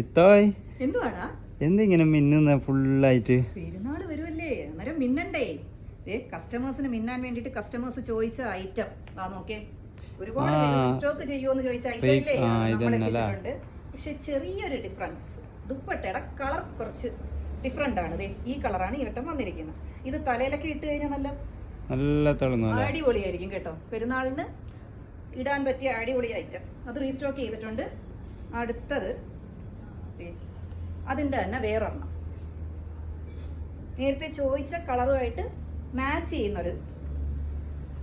ഇത്തോയ് എന്തുവാടാ എന്തിങ്ങനെ മിന്നുന്ന ഫുള്ളായിട്ട്? പെരുന്നാള് വരുമല്ലേ, അന്നേരം മിന്നണ്ടേ. കസ്റ്റമേഴ്സിന് മിന്നാൻ വേണ്ടിട്ട് കസ്റ്റമേഴ്സ് ചോദിച്ച ഐറ്റം നോക്കേ. ഒരുപാട് സ്റ്റോക്ക് ചെയ്യുമോന്ന് ചോദിച്ച ഐറ്റം ഇല്ലേ നമ്മൾ എത്തിച്ചിട്ടുണ്ട്. പക്ഷെ ചെറിയൊരു ഡിഫറൻസ്, ദുപ്പട്ടയുടെ കളർ കുറച്ച് ഡിഫറെന്റ് ആണ്. ഈ കളറാണ് ഈ വട്ടം വന്നിരിക്കുന്നത്. ഇത് തലയിലൊക്കെ ഇട്ട് കഴിഞ്ഞാൽ നല്ല അടിപൊളിയായിരിക്കും കേട്ടോ. പെരുന്നാളിന് ഇടാൻ പറ്റിയ അടിപൊളി ഐറ്റം. അത് റീസ്റ്റോക്ക് ചെയ്തിട്ടുണ്ട്. അടുത്തത് അതിന്റെ തന്നെ വേറൊരെണ്ണം, നേരത്തെ ചോദിച്ച കളറുമായിട്ട് മാച്ച് ചെയ്യുന്നൊരു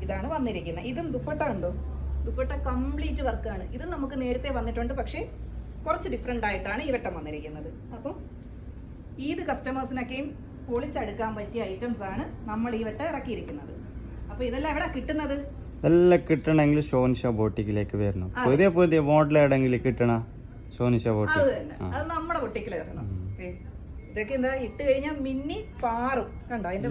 ഇതാണ് വന്നിരിക്കുന്നത്. ഇതും ദുപ്പട്ട ഉണ്ടോ, ദുപ്പട്ട കംപ്ലീറ്റ് വർക്കാണ്. ഇതും നമുക്ക് നേരത്തെ വന്നിട്ടുണ്ട്, പക്ഷേ കുറച്ച് ഡിഫറെന്റ് ആയിട്ടാണ് ഈ വട്ടം വന്നിരിക്കുന്നത്. അപ്പം ഈദ് കസ്റ്റമേഴ്സിനൊക്കെയും പൊളിച്ചെടുക്കാൻ പറ്റിയ ഐറ്റംസ് ആണ് നമ്മൾ ഈ വട്ടം ഇറക്കിയിരിക്കുന്നത്. അപ്പൊ ഇതെല്ലാം എവിടെ കിട്ടുന്നത്? എല്ലാം കിട്ടണമെങ്കിൽ ഷോനിഷ ബോട്ടിക്കിലേക്ക് വരണം. പുതിയ പുതിയ മോഡൽ എവിടെയെങ്കിലും കിട്ടണ ഷോനിഷ ബോട്ടിക്, അത് തന്നെ, അത് നമ്മുടെ ബൊട്ടിക്കിൽ വരണം. ഇതൊക്കെ എന്താ ഇട്ട് കഴിഞ്ഞാൽ മിന്നി പാറും. കണ്ടോ അതിന്റെ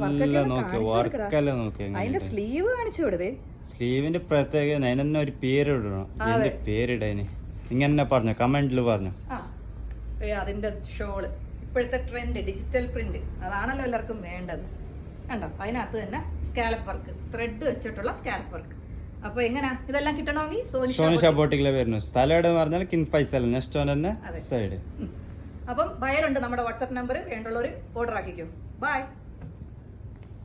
അതിന്റെ സ്ലീവ് കാണിച്ചു കൊടുത്തേ. സ്ലീവിന്റെ പ്രത്യേകത അതിനെന്നെ ഒരു പേരിടണം. എന്റെ പേരിടന് ഇങ്ങനെ പറഞ്ഞു, കമന്റിൽ പറഞ്ഞു. അതിന്റെ ഷോള് ഇപ്പോഴത്തെ ട്രെൻഡ് ഡിജിറ്റൽ പ്രിന്റ്, അതാണല്ലോ എല്ലാവർക്കും വേണ്ടത്. കണ്ടോ അതിനകത്ത് തന്നെ സ്കാലപ്പ് വർക്ക്, ത്രെഡ് വെച്ചിട്ടുള്ള സ്കാലപ്പ് വർക്ക്. അപ്പൊ എങ്ങനാ ഇതെല്ലാം കിട്ടണമെങ്കിൽ സോനിഷ ബോട്ടിക്കിലെ വരുന്നു. സ്ഥലം എവിടെ പറഞ്ഞാൽ കിങ് ഫൈസൽ നെക്സ്റ്റ് തന്നെ സൈഡ്. അപ്പം ബയലുണ്ട് നമ്മുടെ വാട്സാപ്പ് നമ്പർ, വേണ്ടുള്ളവർ ഓർഡർ ആക്കിക്കോ. ബൈ.